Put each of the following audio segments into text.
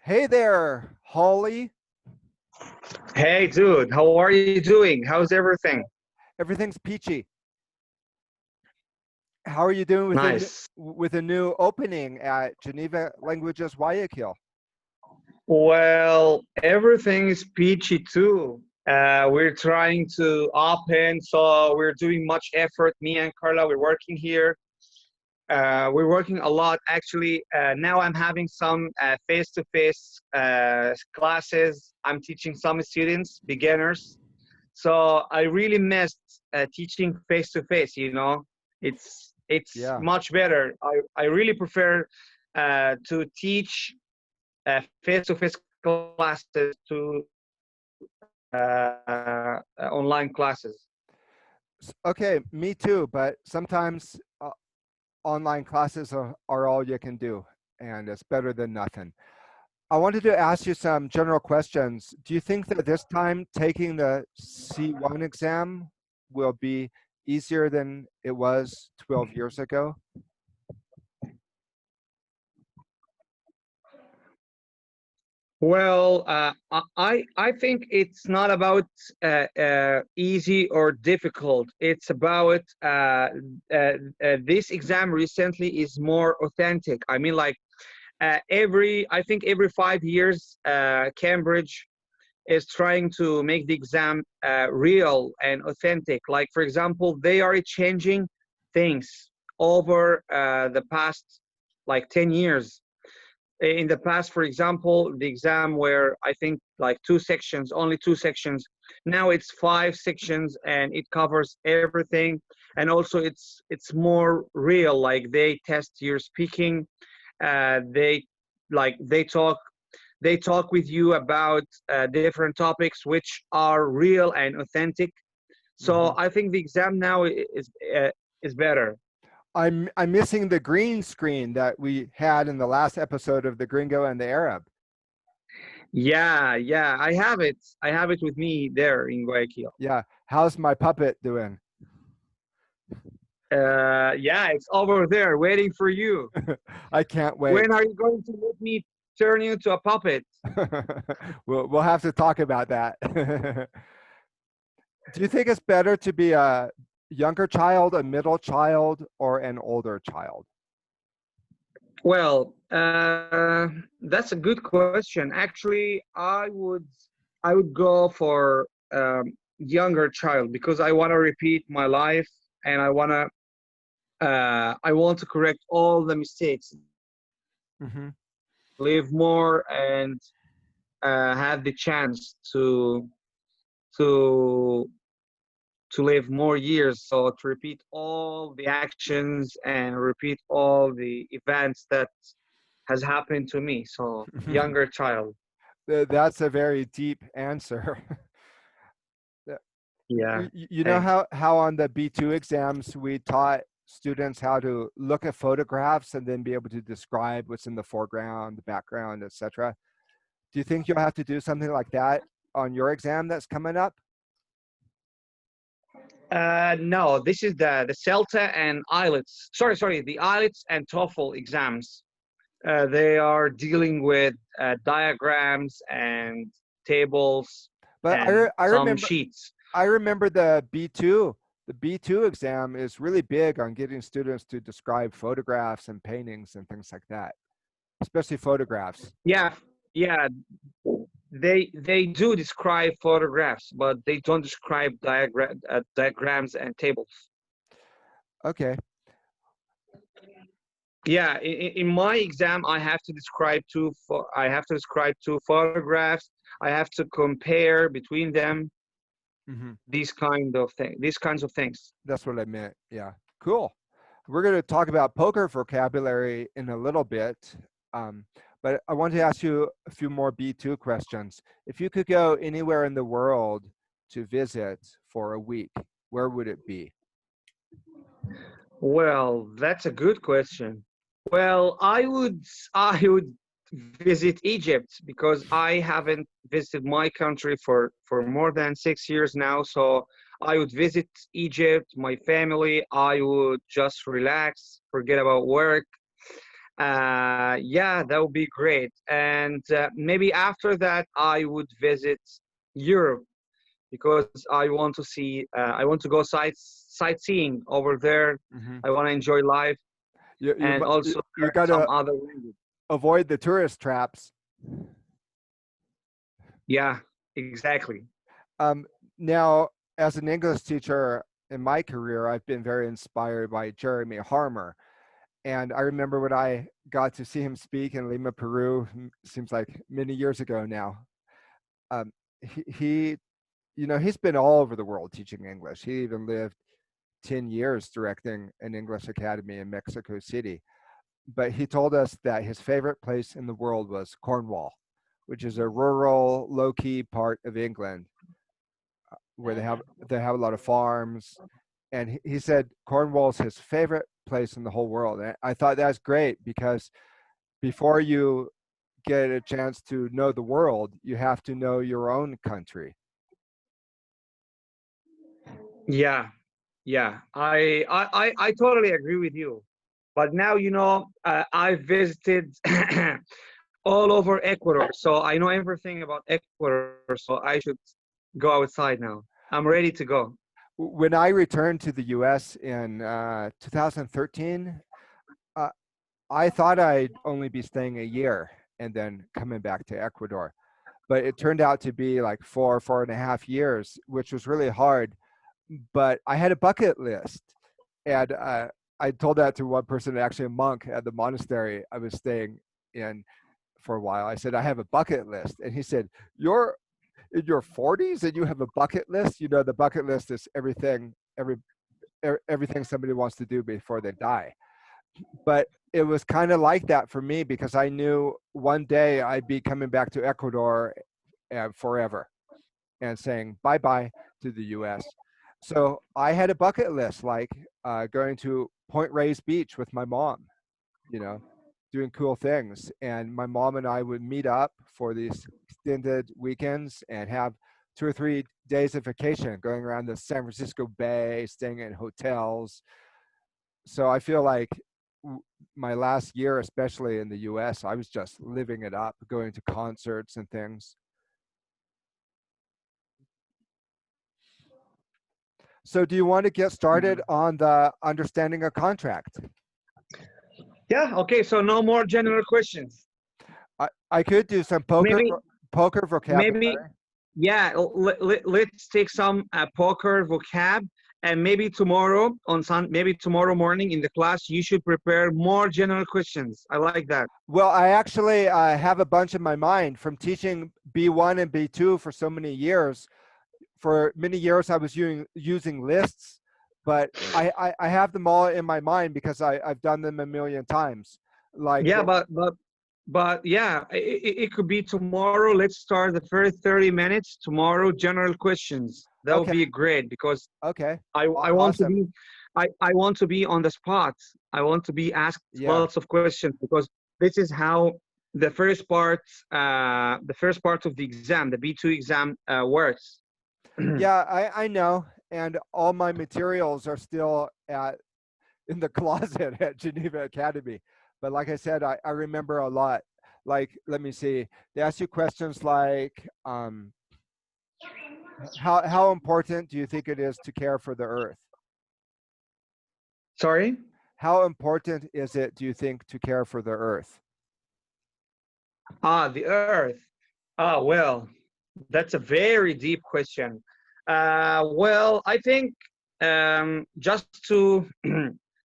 Hey there, Holly. Hey, dude, how are you doing? How's everything? Everything's peachy. How are you doing with Nice. a new opening at Geneva Languages Guayaquil? Well, everything is peachy too. We're trying to open, so we're doing much effort. Me and Carla, we're working here. We're working a lot, actually. Now I'm having some face-to-face classes. I'm teaching some students, beginners. So I really missed teaching face-to-face, you know. It's Yeah. much better. I really prefer to teach face-to-face classes to online classes. Okay, me too, but sometimes online classes are all you can do, and it's better than nothing. I wanted to ask you some general questions. Do you think that this time taking the C1 exam will be easier than it was 12 years ago? Well, I think it's not about easy or difficult. It's about this exam recently is more authentic. I mean, like I think every 5 years, Cambridge is trying to make the exam real and authentic. Like, for example, they are changing things over the past like 10 years. In the past, for example, the exam where I think like two sections, only two sections. Now it's five sections and it covers everything. And also it's more real. Like they test your speaking. They like they talk with you about different topics which are real and authentic. So Mhm. I think the exam now is better. I'm missing the green screen that we had in the last episode of the Gringo and the Arab. Yeah, yeah, I have it. I have it with me there in Guayaquil. Yeah, how's my puppet doing? Yeah, it's over there waiting for you. I can't wait. When are you going to let me turn you into a puppet? We'll have to talk about that. Do you think it's better to be a younger child, a middle child, or an older child? Well, that's a good question. Actually, I would go for younger child because I want to repeat my life and I want to correct all the mistakes, Hmm. live more, and have the chance to to live more years. So to repeat all the actions and repeat all the events that has happened to me. So younger child. That's a very deep answer. Yeah. You know Thanks. how on the B2 exams we taught students how to look at photographs and then be able to describe what's in the foreground, the background, etc. Do you think you'll have to do something like that on your exam that's coming up? No, this is the CELTA and IELTS. Sorry, the IELTS and TOEFL exams. They are dealing with diagrams and tables But and I some remember sheets. the B2. The B2 exam is really big on getting students to describe photographs and paintings and things like that, especially photographs. Yeah, yeah. They do describe photographs, but they don't describe diagrams and tables. Okay. Yeah, in my exam, I have to describe two photographs. I have to compare between them. Hmm. These kinds of things. That's what I meant. Yeah. Cool. We're going to talk about poker vocabulary in a little bit. Um, but I want to ask you a few more B2 questions. If you could go anywhere in the world to visit for a week, where would it be? Well, that's a good question. Well, I would visit Egypt because I haven't visited my country for more than 6 years now. So I would visit Egypt, my family. I would just relax, forget about work. Yeah, that would be great. And maybe after that, I would visit Europe because I want to see, I want to go sightseeing over there. Hmm. I want to enjoy life and also You learn got some to other language. avoid the tourist traps. Yeah, exactly. Um, Now, as an English teacher in my career, I've been very inspired by Jeremy Harmer. And I remember when I got to see him speak in Lima, Peru, seems like many years ago now. Um, he, he's been all over the world teaching English. He even lived 10 years directing an English academy in Mexico City. But he told us that his favorite place in the world was Cornwall, which is a rural, low-key part of England where they have a lot of farms. And he said Cornwall's his favorite place in the whole world. And I thought that's great because before you get a chance to know the world, you have to know your own country. Yeah, yeah. I totally agree with you. But now, I visited all over Ecuador, so I know everything about Ecuador. So I should go outside now. I'm ready to go. When I returned to the US in 2013, uh, I thought I'd only be staying a year and then coming back to Ecuador. But it turned out to be like 4.5 years, which was really hard. But I had a bucket list. And I told that to one person, actually a monk at the monastery I was staying in for a while. I said, I have a bucket list. And he said, You're in your 40s and you have a bucket list? The bucket list is everything somebody wants to do before they die. But it was kind of like that for me because I knew one day I'd be coming back to Ecuador forever and saying bye bye to the US. So I had a bucket list like going to Point Reyes Beach with my mom, you know, doing cool things. And my mom and I would meet up for these extended weekends and have 2 or 3 days of vacation going around the San Francisco Bay, staying in hotels. So I feel like my last year, especially in the US, I was just living it up, going to concerts and things. So do you want to get started on the understanding a contract? Yeah. Okay. So no more general questions. I could do some Maybe, poker maybe, vocabulary. yeah. Let's take some poker vocab, and maybe tomorrow maybe tomorrow morning in the class, you should prepare more general questions. I like that. Well, I actually have a bunch in my mind from teaching B1 and B2 for so many years. For many years, I was using lists, but I have them all in my mind because I've done them a million times. Like Yeah, the but yeah, it could be tomorrow. Let's start the first 30 minutes tomorrow. General questions. That would Okay, be great because okay, I want to awesome. be I want to be on the spot. I want to be asked Yeah, lots of questions because this is how the first part of the exam, the B2 exam, works. yeah, I know, and all my materials are still at in the closet at Geneva Academy. But like I said, I remember a lot. Like, let me see. They ask you questions like, how important do you think it is to care for the earth? Sorry? How important is it, do you think, to care for the earth? The Earth. Well, that's a very deep question. Well, I think just to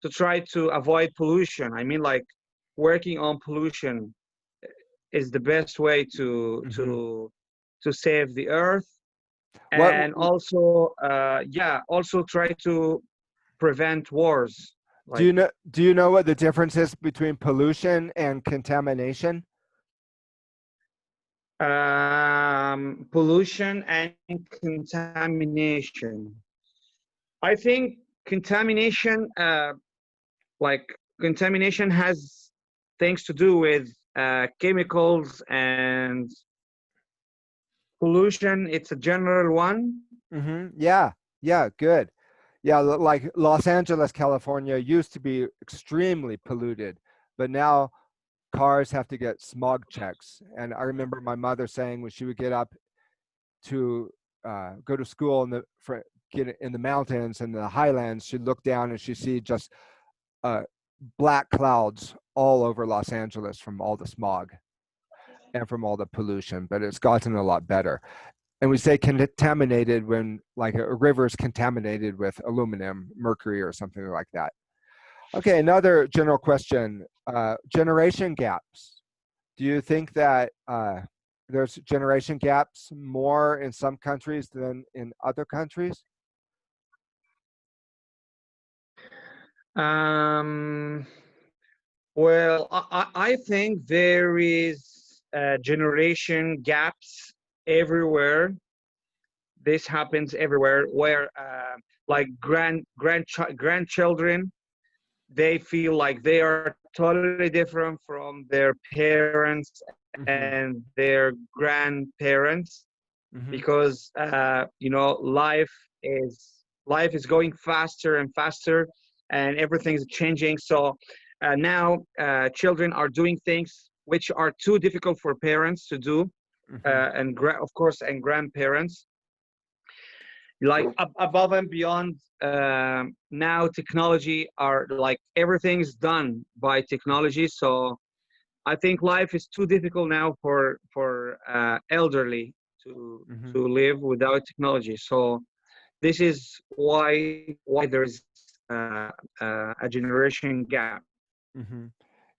to try to avoid pollution. I mean, like working on pollution is the best way Hmm. to save the Earth, What and also, yeah, also try to prevent wars. do Like you know? Do you know what the difference is between pollution and contamination? pollution and contamination. I think contamination, like contamination has things to do with chemicals, and pollution, it's a general one. Yeah, yeah, good. Yeah, like Los Angeles, California used to be extremely polluted, but now cars have to get smog checks. And I remember my mother saying when she would get up to go to school get in the mountains and the highlands, she'd look down and she'd see just uh, black clouds all over Los Angeles from all the smog and from all the pollution. But it's gotten a lot better. And we say contaminated when like a river is contaminated with aluminum, mercury, or something like that. Okay, another general question: generation gaps. Do you think that there's generation gaps more in some countries than in other countries? Um, well, I think there is generation gaps everywhere. This happens everywhere where like grandchildren, they feel like they are totally different from their parents and Mm-hmm. their grandparents Mm-hmm. because life is going faster and faster and everything's changing. So now children are doing things which are too difficult for parents to do, Mm-hmm. of course, and grandparents, like above and beyond. Now technology are like everything's done by technology, so I think life is too difficult now for elderly Mm-hmm. to live without technology. So this is why there is a generation gap. Mm-hmm.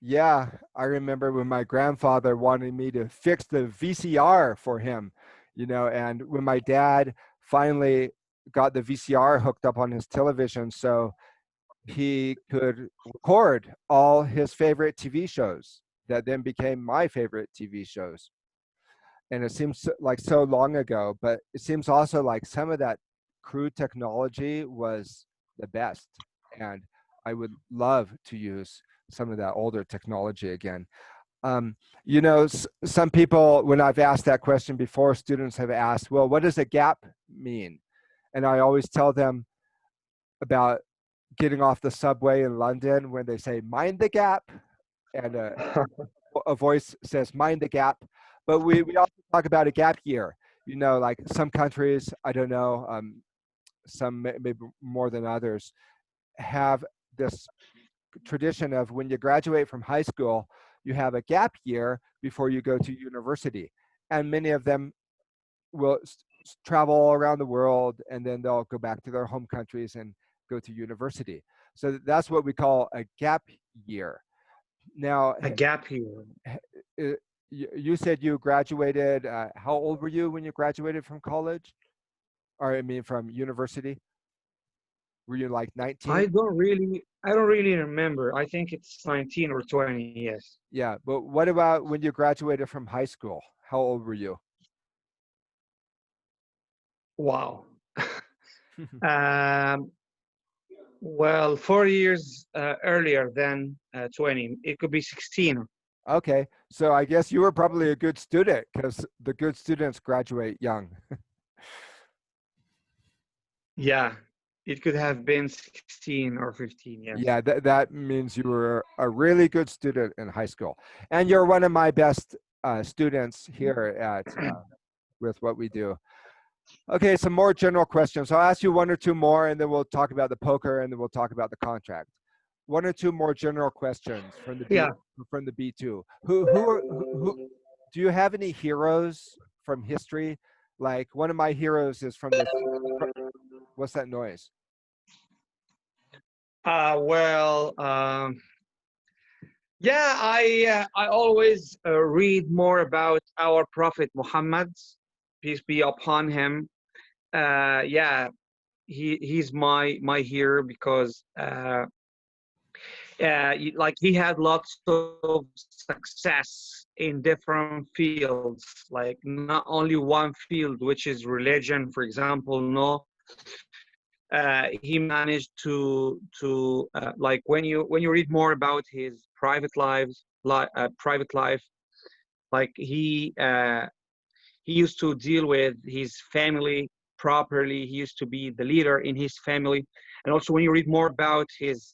Yeah, I remember when my grandfather wanted me to fix the VCR for him, and when my dad finally got the VCR hooked up on his television so he could record all his favorite TV shows that then became my favorite TV shows. And it seems like so long ago, but it seems also like some of that crude technology was the best. And I would love to use some of that older technology again. Um, some people, when I've asked that question before, students have asked, well, what does a gap mean? And I always tell them about getting off the subway in London when they say, mind the gap. And a voice says, mind the gap. But we also talk about a gap year. Like some countries, I don't know, some maybe more than others, have this tradition of when you graduate from high school, you have a gap year before you go to university. And many of them will travel all around the world and then they'll go back to their home countries and go to university. So that's what we call a gap year. Now, A gap here. you said you graduated. How old were you when you graduated from college? Or I mean, from university? Were you like 19? I don't really remember. I think it's 19 or 20. Yes. Yeah, but what about when you graduated from high school? How old were you? Wow. um, well, 4 years earlier than 20. It could be 16. Okay, so I guess you were probably a good student because the good students graduate young. Yeah, it could have been 16 or 15. Yes. Yeah, that means you were a really good student in high school, and you're one of my best students here at with what we do. Okay, some more general questions. I'll ask you one or two more, and then we'll talk about the poker, and then we'll talk about the contract. One or two more general questions Yeah. from the B2. Who do you have any heroes from history? Like one of my heroes is from this. What's that noise? Well, yeah, I always read more about our Prophet Muhammad, peace be upon him. Yeah, he's my hero because like he had lots of success in different fields, like not only one field, which is religion, for example. No, he managed to like when you read more about his private life, like he used to deal with his family properly. He used to be the leader in his family, and also when you read more about his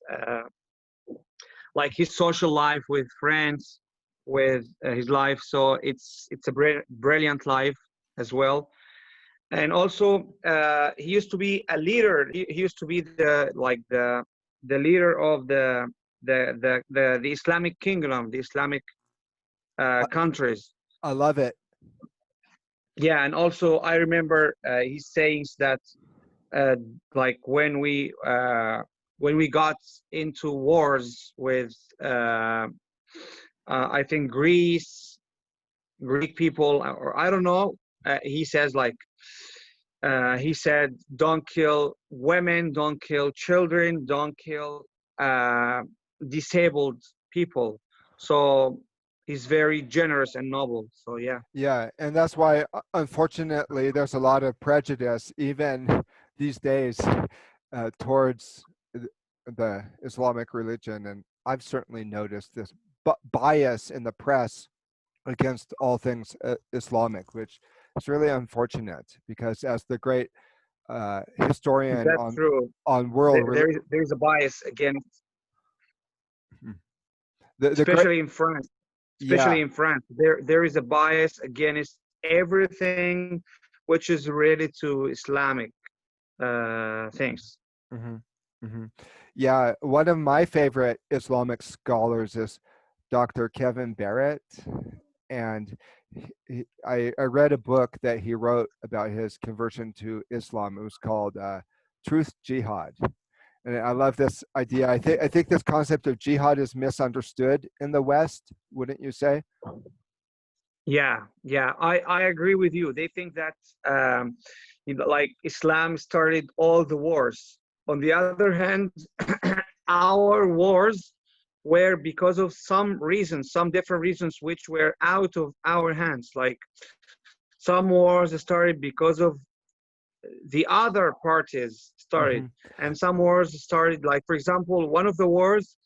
like his social life with friends, with his life. So it's a brilliant life as well. And also, he used to be a leader. He used to be the leader of the Islamic kingdom, the Islamic I, countries. I love it. Yeah, and also I remember his sayings that uh, like when we got into wars with I think Greek people, or I don't know. He says like he said, "Don't kill women, don't kill children, don't kill uh, disabled people." So he's very generous and noble. So yeah, Yeah, and that's why, unfortunately, there's a lot of prejudice, even these days, towards the Islamic religion. And I've certainly noticed this bias in the press against all things Islamic, which is really unfortunate because, as the great historian that's true. on world, There is a bias against, the great, especially in France. yeah. Especially in France, there is a bias against everything which is related to Islamic things. hmm hmm Yeah, one of my favorite Islamic scholars is Dr. Kevin Barrett, and I read a book that he wrote about his conversion to Islam. It was called Truth Jihad, and I love this idea. I think this concept of jihad is misunderstood in the West. Wouldn't you say? Yeah, I agree with you. They think that like Islam started all the wars. On the other hand, our wars were because of some reasons, some different reasons, which were out of our hands. Like some wars started because of the other parties started, Hmm and some wars started, like for example, one of the wars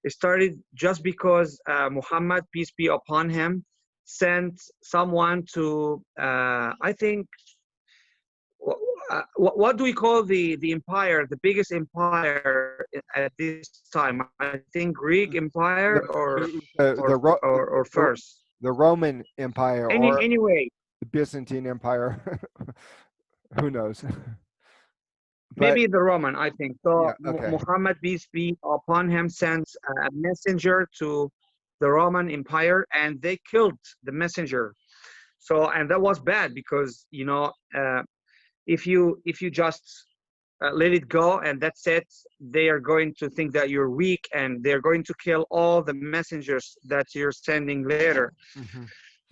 started just because Muhammad, peace be upon him, sent someone to I think what do we call the empire, the biggest empire at this time? I think Greek empire The, the or the first. the Roman Empire or Anyway, the Byzantine Empire. Who knows? But maybe the Roman, I think. So yeah, okay. Muhammad, peace be upon him, sent a messenger to the Roman Empire, and they killed the messenger. So, and that was bad because if you just let it go and that's it, they are going to think that you're weak, and they're going to kill all the messengers that you're sending later. hmm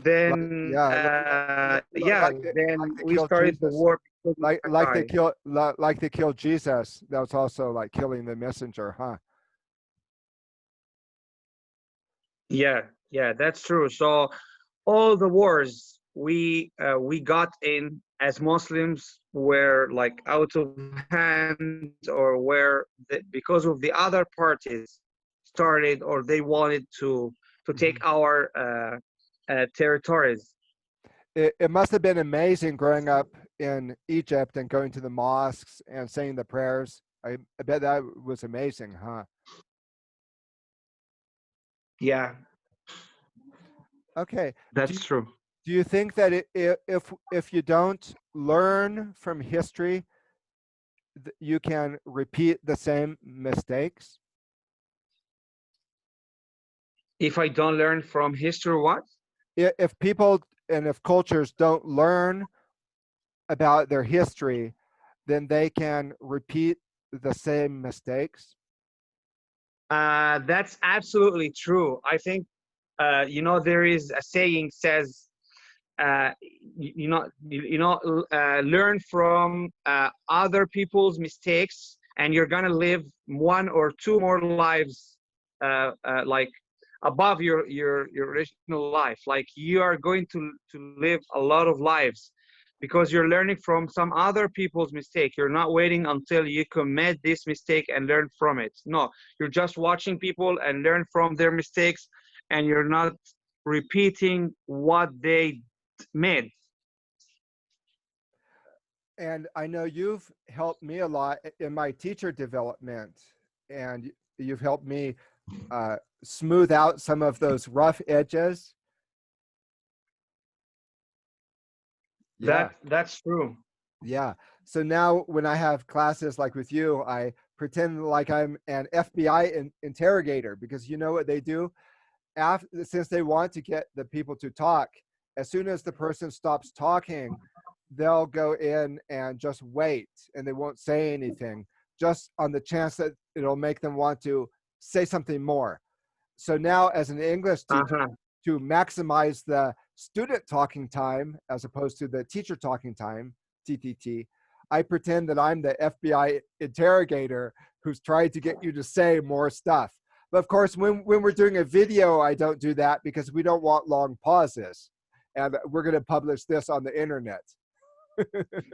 Then, Yeah, yeah, then like they we killed started the Jesus. war because of that Like they guy. kill like they killed Jesus. That was also like killing the messenger, huh? Yeah, that's true. So all the wars we got in as Muslims were like out of hand, or were because of the other parties started, or they wanted to take hmm our territories. it must have been amazing growing up in Egypt and going to the mosques and saying the prayers. I bet that was amazing, huh? Yeah, Okay. Do that's you, true. do you think that if you don't learn from history, you can repeat the same mistakes? If I don't learn from history, what? If people and if cultures don't learn about their history, then they can repeat the same mistakes. That's absolutely true. I think there is a saying says uh, learn from other people's mistakes, and you're gonna live one or two more lives, like above your original life. Like you are going to live a lot of lives because you're learning from some other people's mistake. You're not waiting until you commit this mistake and learn from it. No, you're just watching people and learn from their mistakes, and you're not repeating what they made. And I know you've helped me a lot in my teacher development, and you've helped me smooth out some of those rough edges. Yeah, That's true. yeah. So now when I have classes like with you, I pretend like I'm an FBI interrogator, because you know what they do? Since they want to get the people to talk, as soon as the person stops talking, they'll go in and just wait, and they won't say anything, just on the chance that it'll make them want to say something more. So now, as an English teacher, Uh-huh. to maximize the student talking time as opposed to the teacher talking time, TTT, I pretend that I'm the FBI interrogator who's trying to get you to say more stuff. But of course, when we're doing a video, I don't do that because we don't want long pauses. And we're going to publish this on the internet.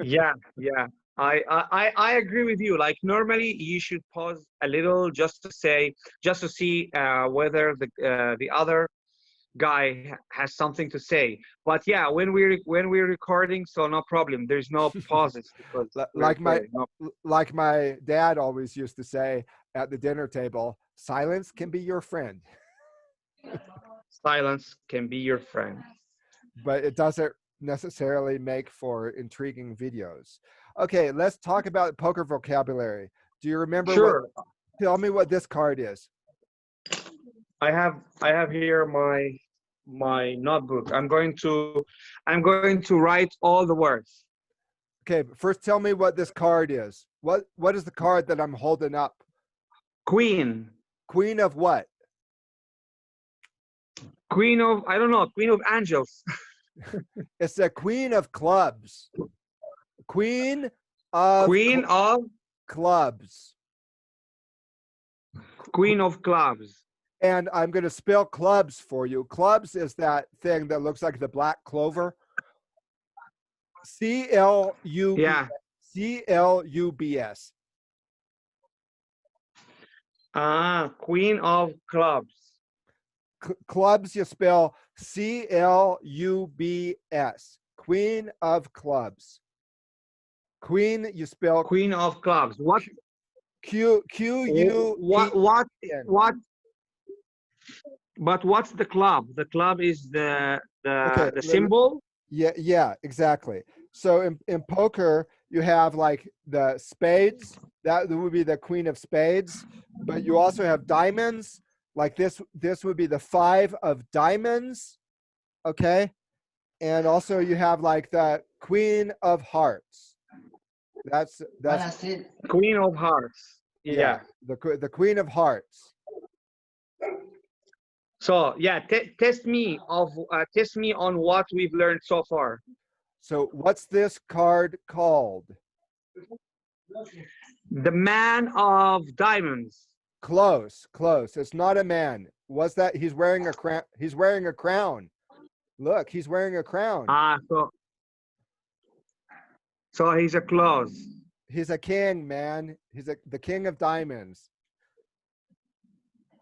Yeah, yeah. I agree with you. Like normally you should pause a little just to say, just to see whether the other guy has something to say. But yeah, when we're recording, so no problem. There's no pauses because we're like my recording. No, like my dad always used to say at the dinner table, silence can be your friend, silence can be your friend. but it doesn't necessarily make for intriguing videos. Okay, let's talk about poker vocabulary. Do you remember what? Sure. Tell me what this card is. I have here my notebook. I'm going to write all the words. Okay, first tell me what this card is. What is the card that I'm holding up? Queen. Queen of what? Queen of, I don't know, Queen of Angels. It's the Queen of Clubs. Queen of Queen of Clubs. Queen of Clubs. And I'm going to spell clubs for you. Clubs is that thing that looks like the black clover. C-L-U-B, Yeah. C-L-U-B-S. Queen of Clubs. Clubs, you spell C-L-U-B-S. Queen of Clubs. Queen, you spell Queen of Clubs. What? Q-U-E-N. What? But what's the club? The club is Okay, the symbol. yeah, exactly. So in poker, you have like the spades. That would be the queen of spades. But you also have diamonds. Like this would be the five of diamonds. Okay. And also you have like the queen of hearts. That's Queen of Hearts. yeah, Yeah. the queen of hearts. So yeah, test me on what we've learned so far. So what's this card called? The Man of Diamonds. Close, close. It's not a man. What's that? He's wearing a crown. He's wearing a crown. Look, he's wearing a crown. So he's a close. He's a king, man. He's the king of diamonds.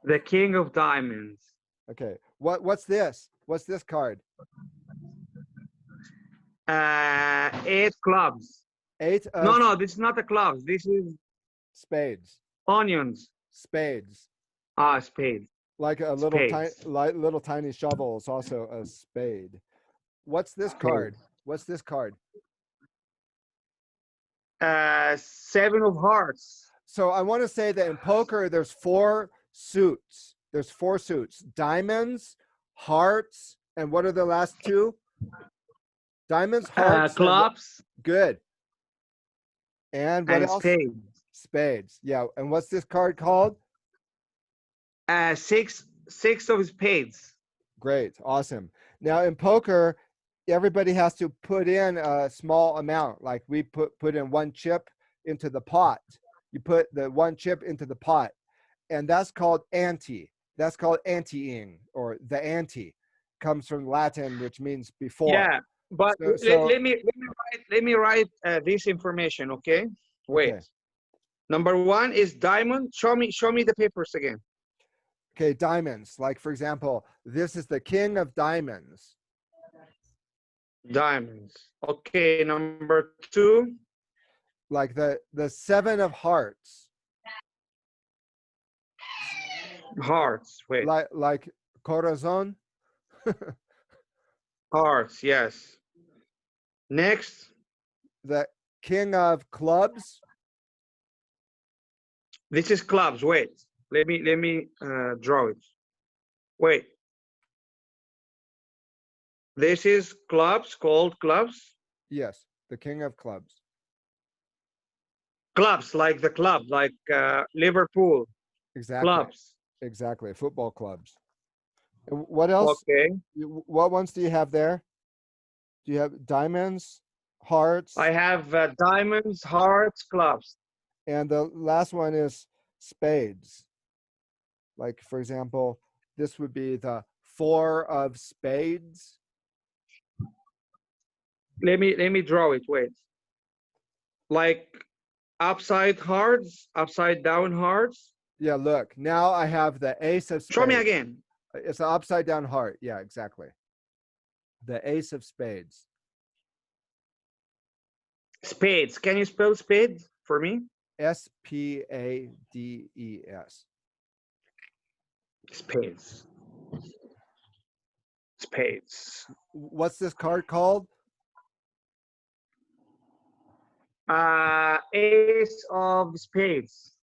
The King of Diamonds. Okay. What's this? What's this card? 8 clubs. Eight of No, this is not a clubs. This is spades. onions. Spades. Spade. Like a little tiny shovel is also a spade. What's this card? What's this card? 7 of Hearts. So I want to say that in poker, there's 4 suits. There's 4 suits: diamonds, hearts, and what are the last 2? Diamonds, hearts, Clubs. Good. And what and else? Spades. Spades. Yeah. And what's this card called? 6 of Spades. Great. Awesome. Now in poker, everybody has to put in a small amount. Like we put in 1 chip into the pot. You put the 1 chip into the pot, and that's called ante. That's called anteing, or the ante. Comes from Latin, which means before. Yeah, but let me write this information. Okay. Wait. Okay. Number 1 is diamond. Show me the papers again. Okay, diamonds. Like for example, this is the king of diamonds. Diamonds. Okay, number 2. Like the 7 of hearts. Hearts. Wait. like corazon. Hearts. Yes. Next. The king of clubs. This is clubs. Wait. Let me draw it. Wait. This is clubs called clubs. Yes, the king of clubs. Clubs like the club, like Liverpool. Exactly. Clubs. Exactly. Football clubs. And what else? Okay. What ones do you have there? Do you have diamonds, I hearts, have diamonds, hearts, clubs. and the last one is spades? Like, for example, this would be the four of spades. Let me draw it. Wait. Like upside hearts, upside down hearts. Yeah, look, now I have the ace of Show me spades. again. It's an upside down heart. Yeah, exactly. The ace of spades. Spades. Can you spell spades for me? Spades. Spades. Spades. What's this card called? Ace of spades.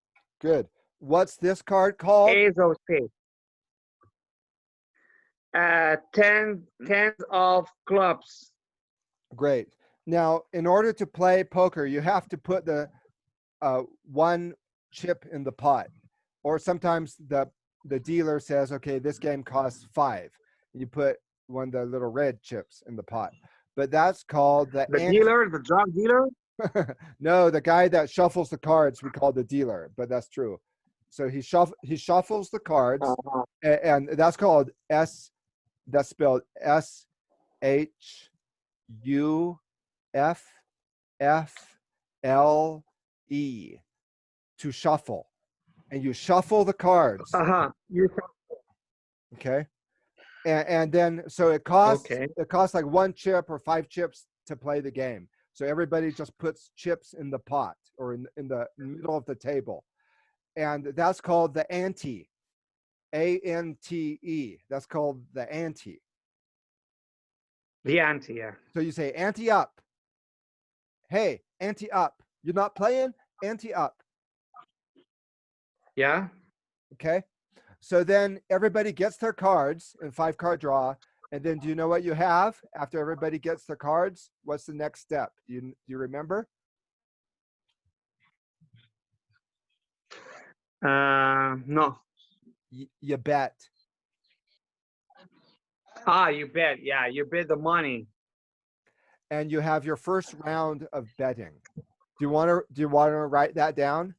Good. What's this card called? Ace of spades. Tens of clubs. Great. Now, in order to play poker, you have to put the one chip in the pot, or sometimes the dealer says, "Okay, this game costs 5." You put one of the little red chips in the pot, but that's called the The ante. dealer, the drug dealer. No, the guy that shuffles the cards we call the dealer, but that's true. So he shuffles the cards, Uh-huh. and that's called S. That's spelled SHUFFLE, to shuffle, and you shuffle the cards. Uh-huh. You Okay, and then so it costs okay. like one chip or 5 chips to play the game. So everybody just puts chips in the pot or in the middle of the table, and that's called the ante. ANTE. That's called the ante. The ante, yeah. So you say ante up. Hey, ante up. You're not playing? Ante up. Yeah. Okay. So then everybody gets their cards in 5-card draw. And then do you know what you have after everybody gets their cards? What's the next step? Do you remember? No. You bet. You bet. Yeah, you bet the money. And you have your first round of betting. Do you want to write that down?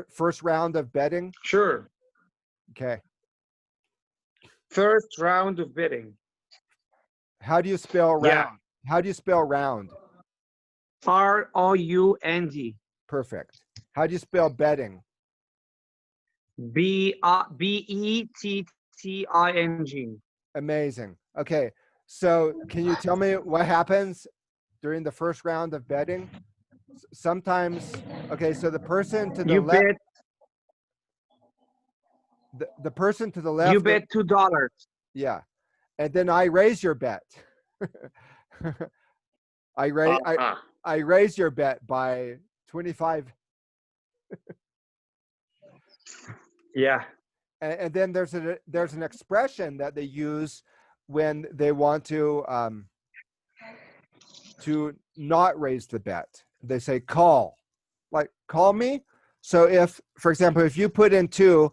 First round of betting? Sure. Okay. First round of bidding. How do you spell round? Yeah. How do you spell round? ROUND. Perfect. How do you spell betting? BETTING. Amazing. Okay. So can you tell me what happens during the first round of betting? Sometimes, okay, so the person to the You left, bet. the person to the You left, bet $2. yeah. And then I raise your bet. I raise Uh-huh. I raise your bet by 25. Yeah. And then there's an expression that they use when they want to not raise the bet. They say call, like call me. So if, for example, if you put in 2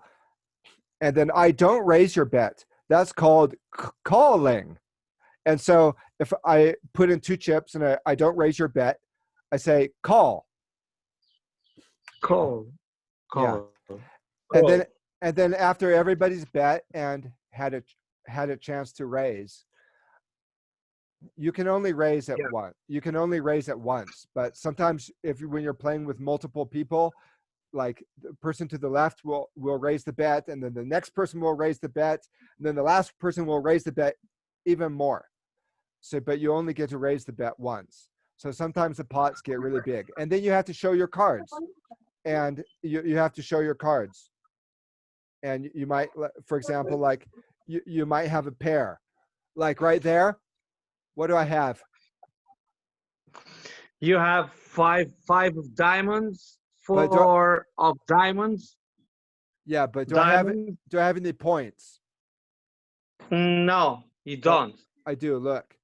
and then I don't raise your bet, that's called calling. And so if I put in 2 chips and I don't raise your bet, I say call. Call. Yeah. Call. And Call. then after everybody's bet and had a chance to raise, you can only raise at Yeah. once. You can only raise at once. But sometimes when you're playing with multiple people, like the person to the left will raise the bet, and then the next person will raise the bet, and then the last person will raise the bet even more. So, but you only get to raise the bet once. So sometimes the pots get really big, and then you have to show your cards, and you have to show your cards. and you might, for example, like you might have a pair, like right there. What do I have? You have five of diamonds, But do I, four of diamonds. yeah, but Diamonds? do I have any points? No, you Oh, don't. I do. Look,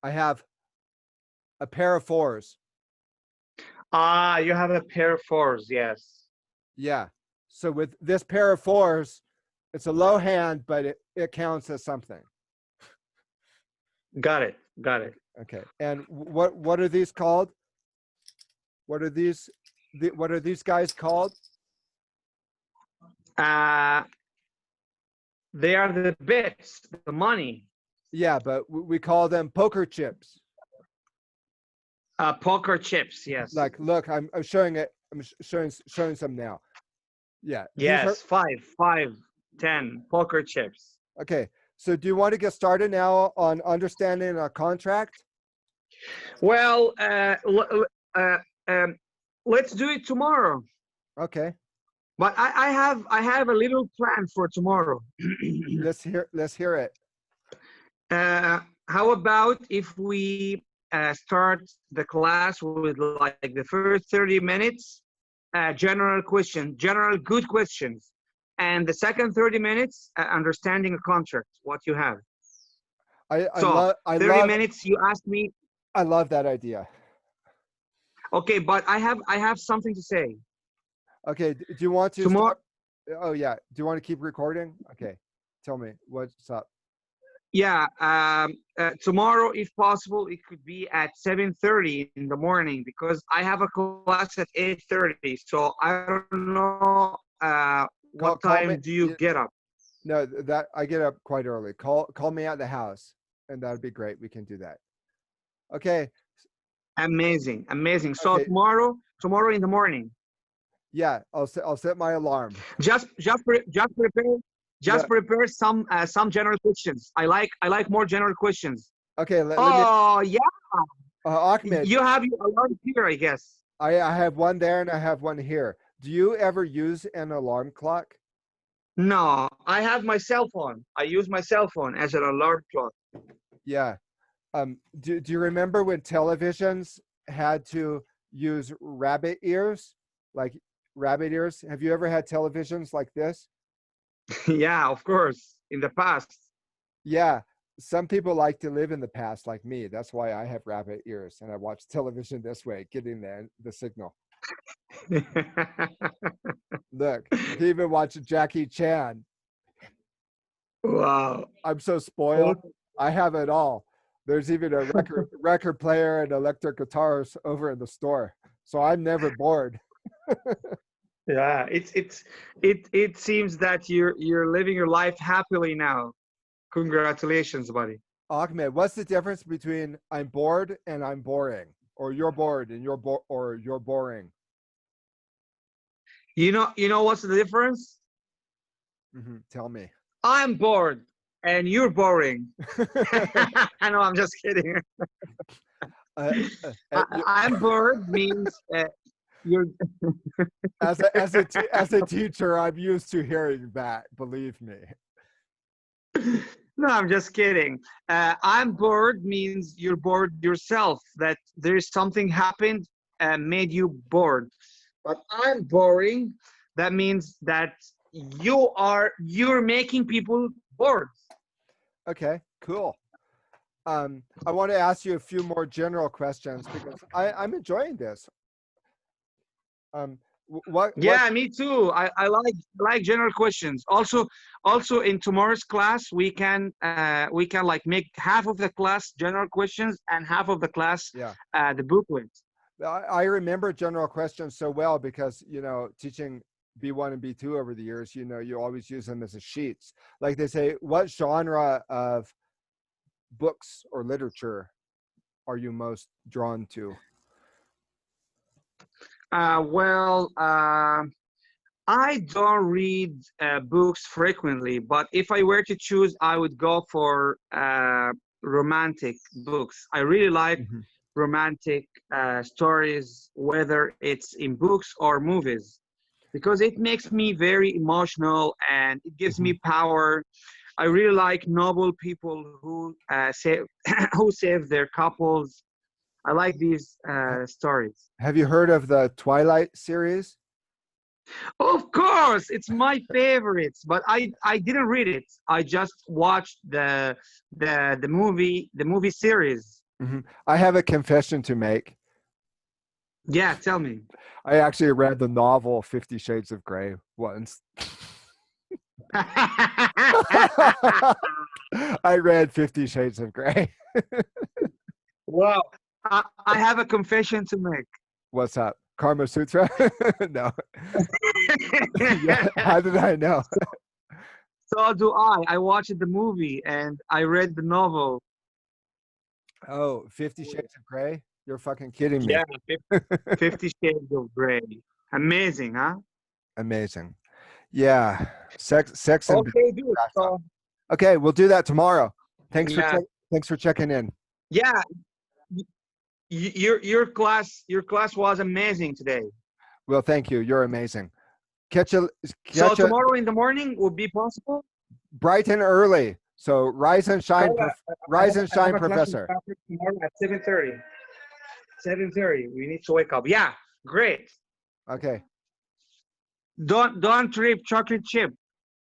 I have a pair of fours. Ah, you have a pair of fours. Yes. Yeah. So with this pair of fours, it's a low hand, but it counts as something. Got it. Got it. Okay. And what are these called? What are these? What are these guys called? Uh, they are the bits, the money. Yeah, but we call them poker chips. Poker chips. Yes. Like, look, I'm showing it. I'm showing some now. Yeah, these are Yes. Five, 10 poker chips. okay. So, do you want to get started now on understanding a contract? Well, uh, um, let's do it tomorrow. Okay, But I have a little plan for tomorrow. let's hear it. How about if we start the class with like the first 30 minutes, general good questions, and the second 30 minutes, understanding a contract, what you have. So I 30 love minutes, you ask me, I love that idea. okay, but I have something to say. Okay, do you want to Tomorrow, start? Oh yeah, do you want to keep recording? Okay, tell me what's up. yeah, tomorrow, if possible, it could be at 7:30 in the morning because I have a class at 8:30. So I don't know what Call me. time do you get up? No, that I get up quite early. Call me at the house, and that would be great. We can do that. Okay. Amazing, amazing. So Okay. tomorrow in the morning, Yeah, I'll set my alarm. just prepare No, some general questions. I like more general questions. okay. Let me. Oh yeah, Ahmed, you have your alarm here, I guess. I have one there and I have one here. Do you ever use an alarm clock? No, I have my cell phone. I use my cell phone as an alarm clock. Yeah. Do you remember when televisions had to use rabbit ears? Like rabbit ears? Have you ever had televisions like this? Yeah, of course, in the past. Yeah. Some people like to live in the past like me. That's why I have rabbit ears and I watch television this way, getting the signal. Look, I can even watch Jackie Chan. Wow. I'm so spoiled. I have it all. There's even a record player and electric guitars over in the store. So I'm never bored. Yeah, it seems that you're living your life happily now. Congratulations, buddy. Ahmed, what's the difference between I'm bored and I'm boring? Or you're bored and you're boring? You know what's the difference? Tell me. I'm bored and you're boring. I know, I'm just kidding. Uh, I'm bored means you're. as a teacher, I'm used to hearing that. Believe me. No, I'm just kidding. I'm bored means you're bored yourself. That there's something happened and made you bored. But I'm boring. That means that you're making people bored. Okay, cool. I want to ask you a few more general questions because I'm enjoying this. What Yeah, me too. I like general questions. Also in tomorrow's class we can like make half of the class general questions and half of the class yeah. the booklet. I remember general questions so well because teaching B1 and B2 over the years, you always use them as a sheets. Like they say, what genre of books or literature are you most drawn to? Well, I don't read books frequently, but if I were to choose, I would go for romantic books. I really like Mhm. romantic stories, whether it's in books or movies. because it makes me very emotional and it gives Mhm. me power. I really like noble people who save who save their couples. I like these stories. Have you heard of the Twilight series? Of course, it's my favorites, but I didn't read it. I just watched the movie series. I have a confession to make. Yeah, tell me. I actually read the novel 50 Shades of Grey once. I read 50 Shades of Grey. Well, I have a confession to make. What's up? Karma Sutra? No. Yeah. How did I know? So do I. I watched the movie and I read the novel. Oh, 50 Shades of Grey? You're fucking kidding me. Yeah, 50 Shades of Grey. Amazing, huh? Amazing. Yeah. Sex and Okay, dude. awesome. So Okay, we'll do that tomorrow. Thanks for yeah, thanks for checking in. yeah. Your class was amazing today. Well, thank you. You're amazing. Catch a So catch a tomorrow in the morning would be possible. bright and early. So Oh, yeah, rise and I have shine, a class with professor. Patrick tomorrow at 7:30. 7:30. We need to wake up. Yeah, great. Okay. Don't trip chocolate chip.